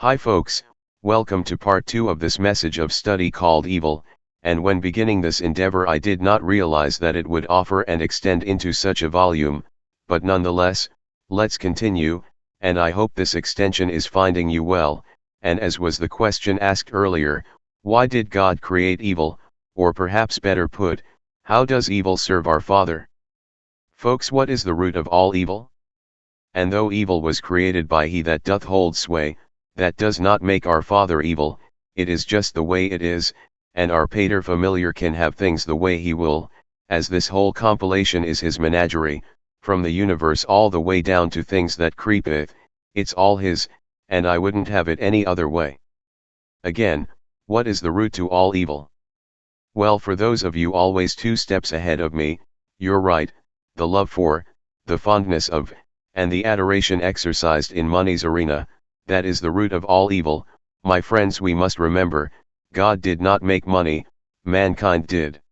Hi folks, welcome to part 2 of this message of study called Evil, and when beginning this endeavor I did not realize that it would offer and extend into such a volume, but nonetheless, let's continue, and I hope this extension is finding you well, and as was the question asked earlier, why did God create evil, or perhaps better put, how does evil serve our Father? Folks, what is the root of all evil? And though evil was created by he that doth hold sway, that does not make our Father evil, it is just the way it is, and our pater familiar can have things the way he will, as this whole compilation is his menagerie, from the universe all the way down to things that creepeth, it's all his, and I wouldn't have it any other way. Again, what is the root to all evil? Well, for those of you always 2 steps ahead of me, you're right, the love for, the fondness of, and the adoration exercised in money's arena, that is the root of all evil. My friends, we must remember, God did not make money, mankind did.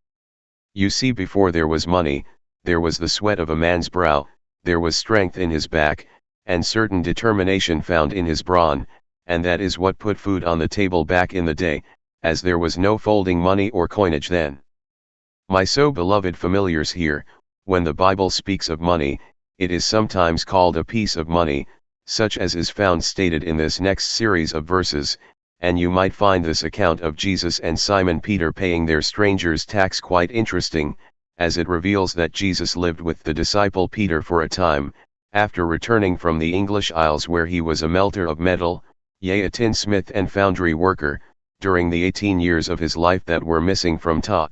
You see, before there was money, there was the sweat of a man's brow, there was strength in his back, and certain determination found in his brawn, and that is what put food on the table back in the day, as there was no folding money or coinage then. My so beloved familiars here, when the Bible speaks of money, it is sometimes called a piece of money, such as is found stated in this next series of verses, and you might find this account of Jesus and Simon Peter paying their stranger's tax quite interesting, as it reveals that Jesus lived with the disciple Peter for a time, after returning from the English Isles where he was a melter of metal, yea, a tinsmith and foundry worker, during the 18 years of his life that were missing from ta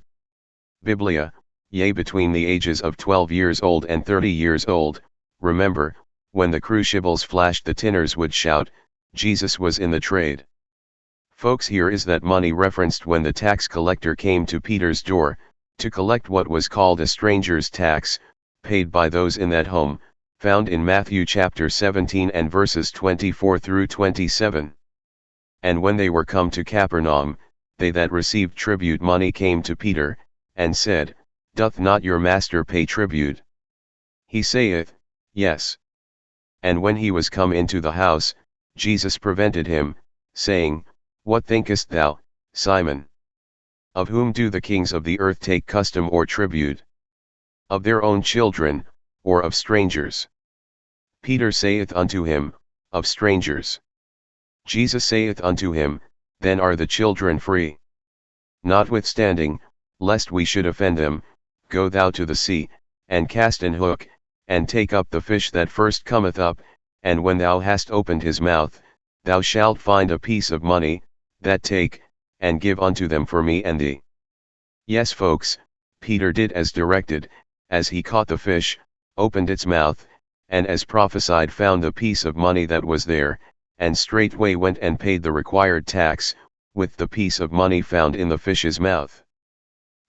Biblia, yea, between the ages of 12 years old and 30 years old. Remember, when the crucibles flashed the tinners would shout, Jesus was in the trade. Folks, here is that money referenced when the tax collector came to Peter's door, to collect what was called a stranger's tax, paid by those in that home, found in Matthew chapter 17 and verses 24 through 27. And when they were come to Capernaum, they that received tribute money came to Peter, and said, Doth not your master pay tribute? He saith, Yes. And when he was come into the house, Jesus prevented him, saying, What thinkest thou, Simon? Of whom do the kings of the earth take custom or tribute? Of their own children, or of strangers? Peter saith unto him, Of strangers. Jesus saith unto him, Then are the children free. Notwithstanding, lest we should offend them, go thou to the sea, and cast an hook, and take up the fish that first cometh up, and when thou hast opened his mouth, thou shalt find a piece of money, that take, and give unto them for me and thee. Yes, folks, Peter did as directed, as he caught the fish, opened its mouth, and as prophesied found the piece of money that was there, and straightway went and paid the required tax, with the piece of money found in the fish's mouth.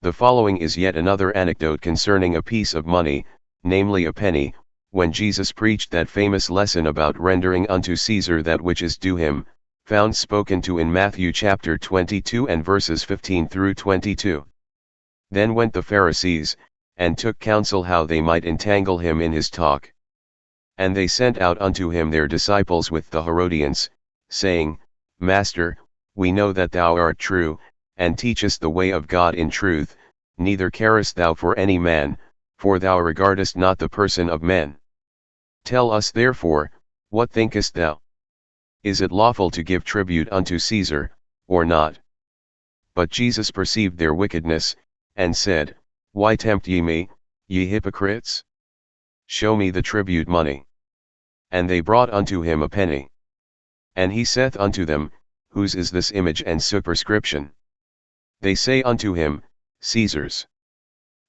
The following is yet another anecdote concerning a piece of money, namely a penny, when Jesus preached that famous lesson about rendering unto Caesar that which is due him, found spoken to in Matthew chapter 22 and verses 15 through 22. Then went the Pharisees, and took counsel how they might entangle him in his talk. And they sent out unto him their disciples with the Herodians, saying, Master, we know that thou art true, and teachest the way of God in truth, neither carest thou for any man, for thou regardest not the person of men. Tell us therefore, what thinkest thou? Is it lawful to give tribute unto Caesar, or not? But Jesus perceived their wickedness, and said, Why tempt ye me, ye hypocrites? Show me the tribute money. And they brought unto him a penny. And he saith unto them, Whose is this image and superscription? They say unto him, Caesar's.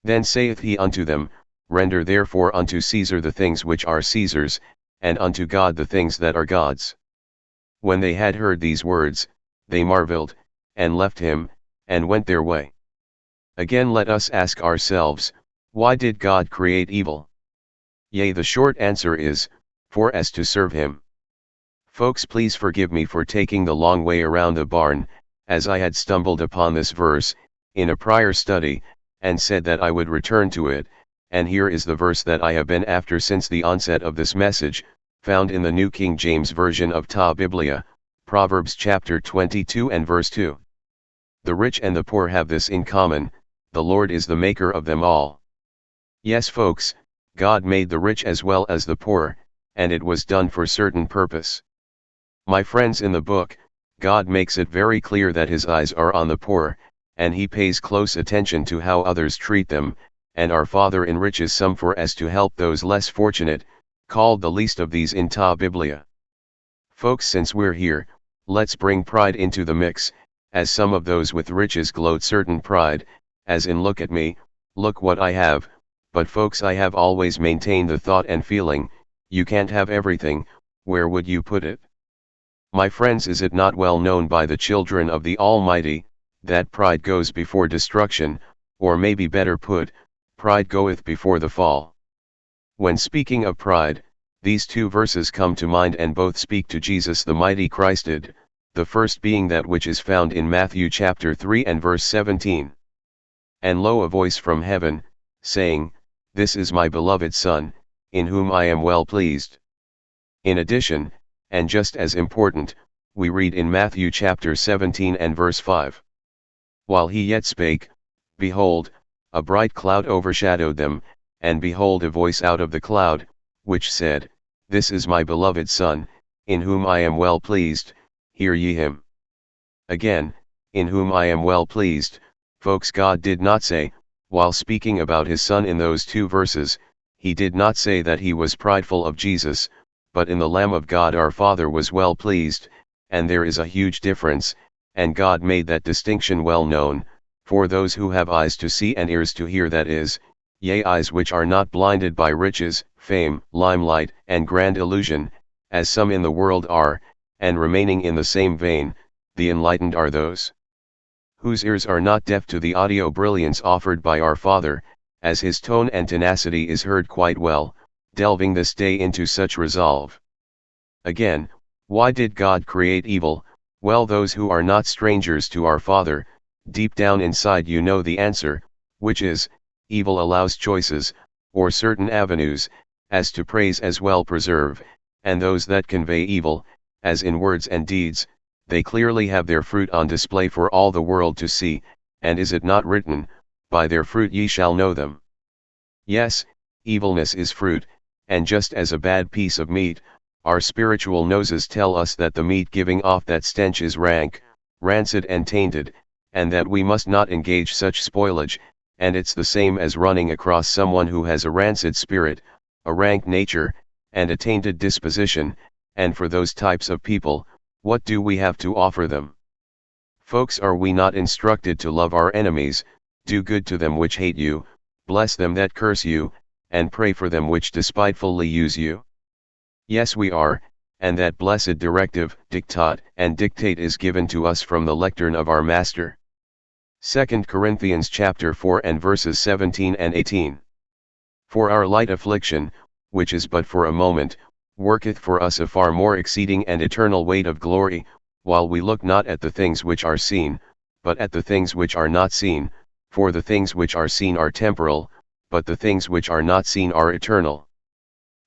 Then saith he unto them, Render therefore unto Caesar the things which are Caesar's, and unto God the things that are God's. When they had heard these words, they marveled, and left him, and went their way. Again let us ask ourselves, why did God create evil? Yea, the short answer is, for as to serve him. Folks, please forgive me for taking the long way around the barn, as I had stumbled upon this verse, in a prior study, and said that I would return to it, and here is the verse that I have been after since the onset of this message, found in the New King James Version of Ta Biblia, Proverbs chapter 22 and verse 2. The rich and the poor have this in common: the Lord is the maker of them all. Yes folks, God made the rich as well as the poor, and it was done for certain purpose. My friends, in the book, God makes it very clear that his eyes are on the poor, and he pays close attention to how others treat them, and our Father enriches some for as to help those less fortunate, called the least of these in ta Biblia. Folks, since we're here, let's bring pride into the mix, as some of those with riches gloat certain pride, as in look at me, look what I have. But folks, I have always maintained the thought and feeling, you can't have everything, where would you put it? My friends, is it not well known by the children of the Almighty, that pride goes before destruction, or maybe better put, pride goeth before the fall? When speaking of pride, these two verses come to mind, and both speak to Jesus the mighty Christed, the first being that which is found in Matthew chapter 3 and verse 17. And lo, a voice from heaven, saying, This is my beloved Son, in whom I am well pleased. In addition, and just as important, we read in Matthew chapter 17 and verse 5. While he yet spake, behold, a bright cloud overshadowed them, and behold, a voice out of the cloud, which said, This is my beloved Son, in whom I am well pleased, hear ye him. Again, in whom I am well pleased, folks, God did not say, while speaking about his Son in those two verses, he did not say that he was prideful of Jesus, but in the Lamb of God our Father was well pleased, and there is a huge difference, and God made that distinction well known, for those who have eyes to see and ears to hear, that is, yea, eyes which are not blinded by riches, fame, limelight, and grand illusion, as some in the world are, and remaining in the same vein, the enlightened are those whose ears are not deaf to the audio brilliance offered by our Father, as his tone and tenacity is heard quite well, delving this day into such resolve. Again, why did God create evil? Well, those who are not strangers to our Father, deep down inside you know the answer, which is, evil allows choices, or certain avenues, as to praise as well preserve, and those that convey evil, as in words and deeds, they clearly have their fruit on display for all the world to see, and is it not written, By their fruit ye shall know them? Yes, evilness is fruit, and just as a bad piece of meat, our spiritual noses tell us that the meat giving off that stench is rank, rancid and tainted, and that we must not engage such spoilage, and it's the same as running across someone who has a rancid spirit, a rank nature, and a tainted disposition, and for those types of people, what do we have to offer them? Folks, are we not instructed to love our enemies, do good to them which hate you, bless them that curse you, and pray for them which despitefully use you? Yes, we are, and that blessed directive, diktat, and dictate is given to us from the lectern of our Master. 2 Corinthians chapter 4 and verses 17 and 18. For our light affliction, which is but for a moment, worketh for us a far more exceeding and eternal weight of glory, while we look not at the things which are seen, but at the things which are not seen, for the things which are seen are temporal, but the things which are not seen are eternal.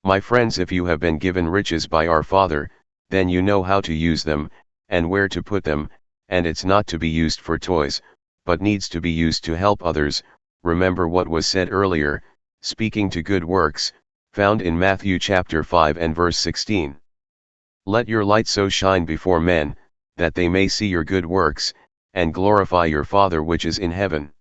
My friends, if you have been given riches by our Father, then you know how to use them, and where to put them, and it's not to be used for toys, but needs to be used to help others. Remember what was said earlier, speaking to good works, found in Matthew chapter 5 and verse 16. Let your light so shine before men, that they may see your good works, and glorify your Father which is in heaven.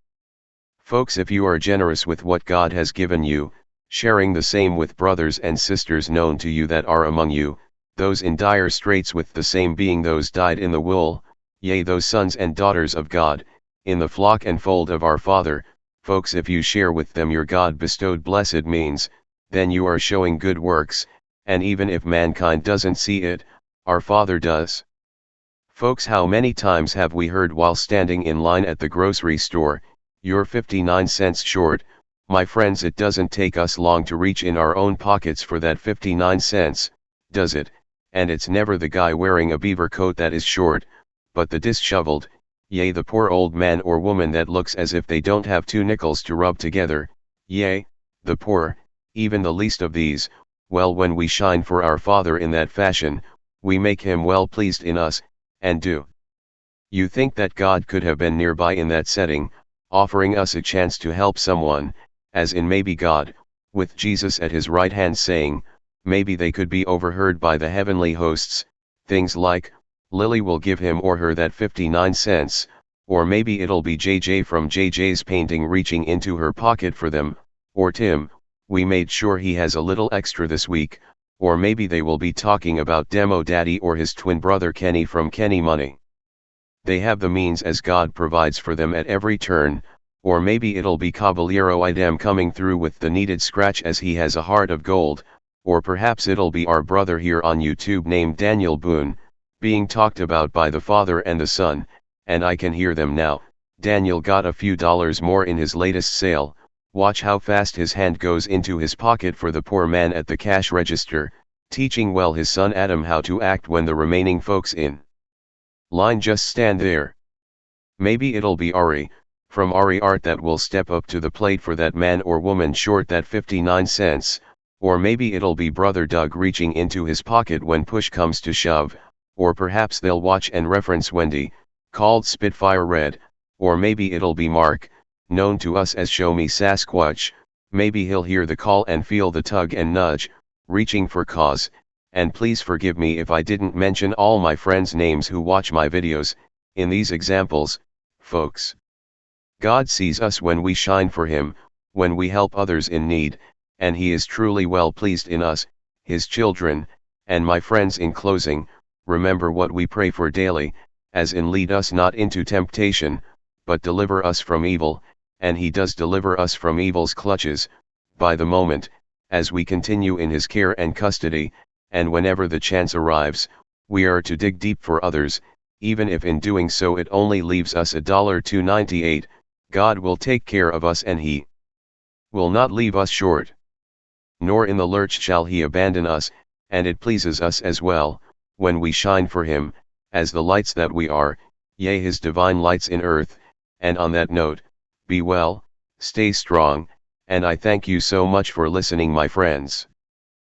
Folks, if you are generous with what God has given you, sharing the same with brothers and sisters known to you that are among you, those in dire straits, with the same being those dyed in the wool, yea, those sons and daughters of God, in the flock and fold of our Father, folks, if you share with them your God-bestowed blessed means, then you are showing good works, and even if mankind doesn't see it, our Father does. Folks, how many times have we heard while standing in line at the grocery store, "You're 59 cents short." My friends, it doesn't take us long to reach in our own pockets for that 59 cents, does it? And it's never the guy wearing a beaver coat that is short, but the disheveled, yea, the poor old man or woman that looks as if they don't have two nickels to rub together, yea, the poor, even the least of these. Well, when we shine for our Father in that fashion, we make him well pleased in us, and do. You think that God could have been nearby in that setting, offering us a chance to help someone, as in maybe God, with Jesus at his right hand saying, maybe they could be overheard by the heavenly hosts, things like, Lily will give him or her that 59 cents, or maybe it'll be JJ from JJ's painting reaching into her pocket for them, or Tim, we made sure he has a little extra this week, or maybe they will be talking about Demo Daddy or his twin brother Kenny from Kenny Money. They have the means as God provides for them at every turn, or maybe it'll be Caballero Idem coming through with the needed scratch as he has a heart of gold, or perhaps it'll be our brother here on YouTube named Daniel Boone, being talked about by the Father and the Son, and I can hear them now. Daniel got a few dollars more in his latest sale, watch how fast his hand goes into his pocket for the poor man at the cash register, teaching well his son Adam how to act when the remaining folks in line just stand there. Maybe it'll be Ari, from Ari Art that will step up to the plate for that man or woman short that 59 cents, or maybe it'll be Brother Doug reaching into his pocket when push comes to shove, or perhaps they'll watch and reference Wendy, called Spitfire Red, or maybe it'll be Mark, known to us as Show Me Sasquatch, maybe he'll hear the call and feel the tug and nudge, reaching for cause, and please forgive me if I didn't mention all my friends' names who watch my videos, in these examples, folks. God sees us when we shine for him, when we help others in need, and he is truly well pleased in us, his children, and my friends. In closing, remember what we pray for daily, as in lead us not into temptation, but deliver us from evil, and he does deliver us from evil's clutches, by the moment, as we continue in his care and custody, and whenever the chance arrives, we are to dig deep for others, even if in doing so it only leaves us $2.98, God will take care of us and he will not leave us short. Nor in the lurch shall he abandon us, and it pleases us as well, when we shine for him, as the lights that we are, yea his divine lights in earth. And on that note, be well, stay strong, and I thank you so much for listening, my friends.